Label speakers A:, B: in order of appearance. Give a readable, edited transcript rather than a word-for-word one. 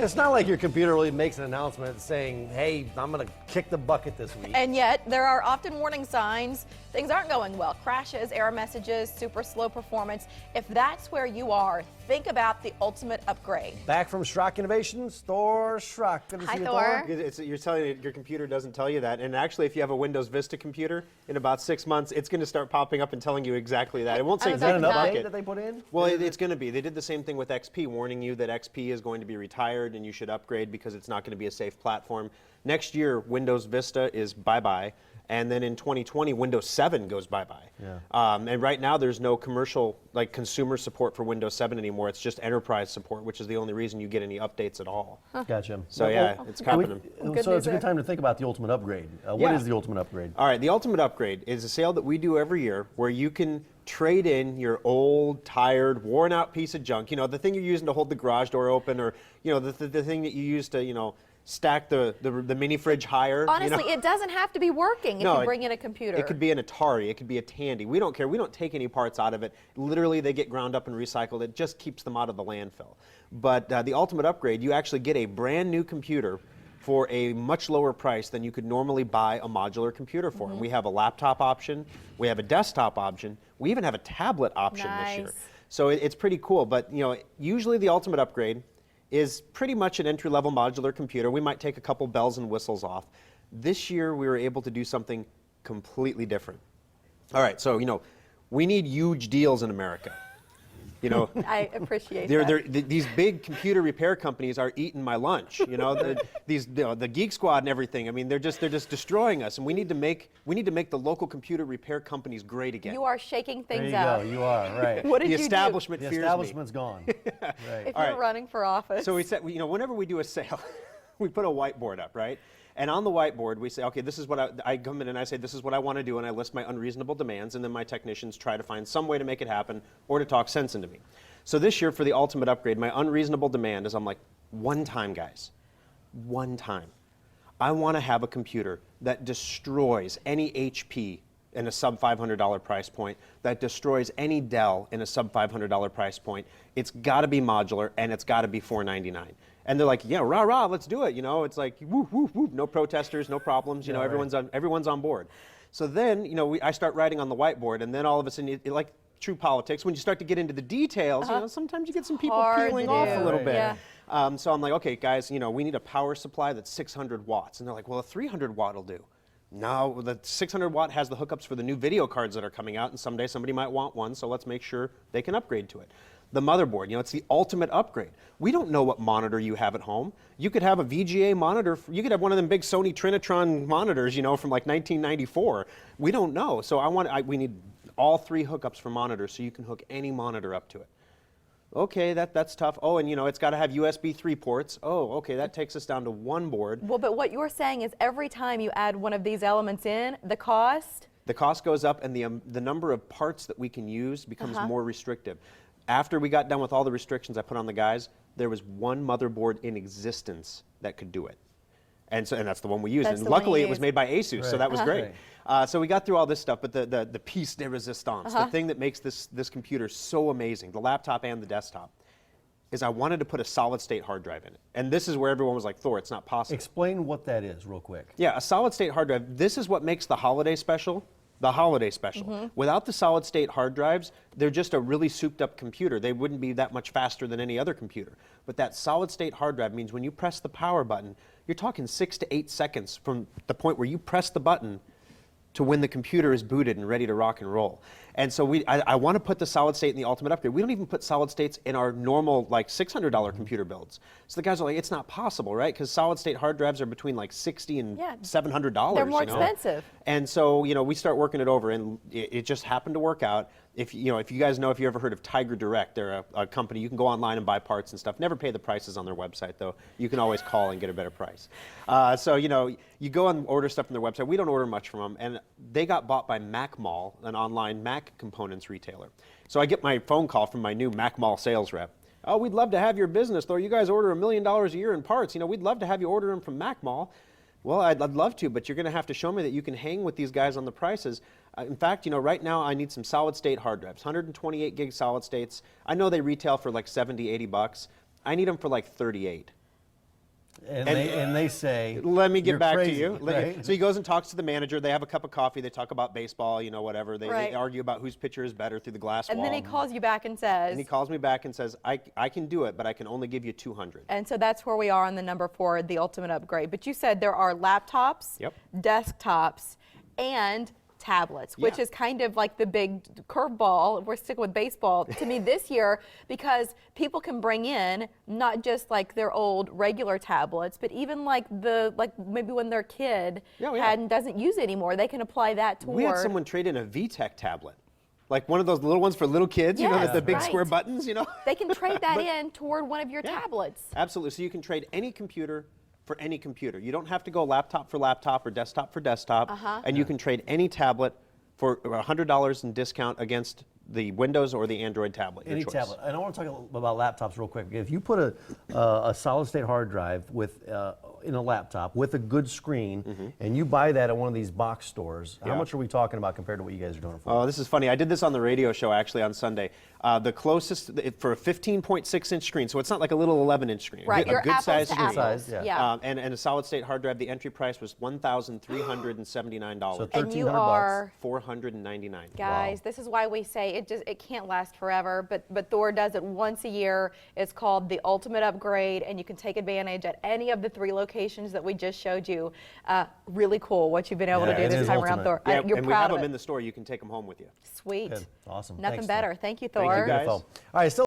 A: It's not like your computer really makes an announcement saying, hey, I'm going to kick the bucket this week.
B: And yet, there are often warning signs. Things aren't going well. Crashes, error messages, super slow performance. If that's where you are, think about the ultimate upgrade.
A: Back from Schrock Innovations, Thor Schrock. Good to see you, Thor.
C: You're telling you your computer doesn't tell you that. And actually, if you have a Windows Vista computer, in about 6 months, it's going to start popping up and telling you exactly that. It won't say
A: exactly
C: the
A: update
C: bucket
A: that they put in?
C: Well, it's going to be. They did the same thing with XP, warning you that XP is going to be retired and you should upgrade because it's not going to be a safe platform. Next year, Windows Vista is bye-bye. And then in 2020, Windows 7 goes bye-bye. Yeah. And right now, there's no commercial, like consumer support for Windows 7 anymore. It's just enterprise support, which is the only reason you get any updates at all.
A: Huh. Gotcha.
C: So yeah, it's happening.
A: So it's a good time to think about the ultimate upgrade. What is the ultimate upgrade?
C: All right, the ultimate upgrade is a sale that we do every year where you can trade in your old, tired, worn-out piece of junk. You know, the thing you're using to hold the garage door open, or you know, the thing that you use to, you know, stack the mini fridge higher.
B: Honestly,
C: you know?
B: It doesn't have to be working if you bring in a computer.
C: It could be an Atari, it could be a Tandy. We don't care. We don't take any parts out of it. Literally, they get ground up and recycled. It just keeps them out of the landfill. But the ultimate upgrade, you actually get a brand new computer for a much lower price than you could normally buy a modular computer for. And we have a laptop option, we have a desktop option, we even have a tablet option this year. So it's pretty cool. But you know, usually the ultimate upgrade is pretty much an entry-level modular computer. We might take a couple bells and whistles off. This year, we were able to do something completely different. All right, so, you know, we need huge deals in America. You know,
B: I appreciate that.
C: These big computer repair companies are eating my lunch. You know, the Geek Squad and everything. I mean, they're just destroying us, and we need to make the local computer repair companies great again.
B: You are shaking things
A: out. You are right.
B: What did
C: the establishment
A: you do?
C: fears
A: The establishment's gone. Right.
B: If you're running for office.
C: So we said, you know, whenever we do a sale, we put a whiteboard up, right? And on the whiteboard, we say, okay, this is what I come in and I say, this is what I want to do, and I list my unreasonable demands, and then my technicians try to find some way to make it happen or to talk sense into me. So this year, for the ultimate upgrade, my unreasonable demand is, I'm like, one time, guys, one time. I want to have a computer that destroys any HP in a sub $500 price point, that destroys any Dell in a sub $500 price point. It's got to be modular, and it's got to be $499. And they're like, yeah, rah, rah, let's do it. You know, it's like, whoop, whoop, whoop, no protesters, no problems. You know, everyone's on board. So then, you know, I start writing on the whiteboard, and then all of a sudden, like true politics, when you start to get into the details, you know, sometimes you get some people peeling off a little bit. Yeah. So I'm like, okay, guys, you know, we need a power supply that's 600 watts. And they're like, well, a 300 watt will do. No, the 600 watt has the hookups for the new video cards that are coming out, and someday somebody might want one, so let's make sure they can upgrade to it. The motherboard, you know, it's the ultimate upgrade. We don't know what monitor you have at home. You could have a VGA monitor. You could have one of them big Sony Trinitron monitors, you know, from like 1994. We don't know. So we need all 3 hookups for monitors so you can hook any monitor up to it. Okay, that's tough. Oh, and you know, it's got to have USB 3 ports. Oh, okay, that takes us down to 1 board.
B: Well, but what you're saying is every time you add one of these elements in, the cost?
C: The cost goes up, and the number of parts that we can use becomes more restrictive. After we got done with all the restrictions I put on the guys, there was 1 motherboard in existence that could do it. And that's the one we used. And luckily, it was made by Asus, so that was great. So we got through all this stuff, but the piece de resistance, the thing that makes this computer so amazing, the laptop and the desktop, is I wanted to put a solid-state hard drive in it. And this is where everyone was like, Thor, it's not possible.
A: Explain what that is real quick.
C: Yeah, a solid-state hard drive, this is what makes the holiday special. The holiday special. Without the solid-state hard drives, they're just a really souped-up computer. They wouldn't be that much faster than any other computer. But that solid-state hard drive means when you press the power button, you're talking 6 to 8 seconds from the point where you press the button to when the computer is booted and ready to rock and roll. And so I want to put the solid state in the ultimate upgrade. We don't even put solid states in our normal like $600 computer builds. So the guys are like, it's not possible, right? Because solid state hard drives are between like $60 and $700.
B: They're more expensive.
C: And so, you know, we start working it over, and it just happened to work out. If you guys know, if you ever heard of Tiger Direct, they're a company. You can go online and buy parts and stuff. Never pay the prices on their website, though. You can always call and get a better price. So, you know, you go and order stuff on their website. We don't order much from them. And they got bought by Mac Mall, an online Mac components retailer. So I get my phone call from my new Mac Mall sales rep. Oh, we'd love to have your business, though. You guys order $1 million a year in parts. You know, we'd love to have you order them from Mac Mall. Well, I'd love to, but you're going to have to show me that you can hang with these guys on the prices. In fact, you know, right now I need some solid-state hard drives, 128 gig solid states. I know they retail for like 70, 80 bucks. I need them for like 38.
A: And they say,
C: let me get
A: "You're
C: back
A: crazy,"
C: to you.
A: right?
C: So he goes and talks to the manager. They have a cup of coffee. They talk about baseball, you know, whatever. They
B: Right.
C: argue about whose pitcher is better through the glass
B: And
C: wall.
B: then he calls you back and says.
C: And he calls me back and says, I can do it, but I can only give you 200.
B: And so that's where we are on the number 4, the ultimate upgrade. But you said there are laptops,
C: Yep.
B: desktops, and tablets, which
C: Yeah.
B: is kind of like the big curveball. We're sticking with baseball to me this year, because people can bring in not just like their old regular tablets, but even like maybe when their kid doesn't use it anymore, they can apply that toward.
C: We had someone trade in a VTech tablet. Like one of those little ones for little kids, you know,
B: Yes,
C: the big
B: right.
C: square buttons, you know.
B: They can trade that in toward one of your
C: Yeah.
B: tablets.
C: Absolutely. So you can trade any computer for any computer. You don't have to go laptop for laptop or desktop for desktop. And you can trade any tablet for $100 in discount against the Windows or the Android tablet. Your
A: Any
C: choice.
A: tablet. And I want to talk about laptops real quick. If you put a solid-state hard drive with in a laptop with a good screen, and you buy that at one of these box stores, how much are we talking about compared to what you guys are doing it for?
C: Oh, this is funny. I did this on the radio show actually on Sunday. The closest for a 15.6-inch screen, so it's not like a little 11-inch screen.
B: Right,
C: A
B: your
C: good
B: apples
C: size
B: to
C: screen.
B: apples. Yeah.
C: And a solid-state hard drive. The entry price was $1,379.
A: So
B: And you
A: 1,300
B: are,
C: $499.
B: guys, this is why we say it can't last forever, but Thor does it once a year. It's called the ultimate upgrade, and you can take advantage at any of the 3 locations that we just showed you. Really cool what you've been able to do
A: it
B: this
A: is
B: time around,
A: ultimate.
B: Thor.
C: Yeah,
B: You're
C: and we have
B: proud of
C: them
B: it.
C: in the store. You can take them home with you.
B: Sweet.
A: Good. Awesome.
B: Nothing
A: Thanks,
B: better.
A: Thor.
B: Thank you,
C: Thank you,
B: Thor.
C: guys.
A: All right, still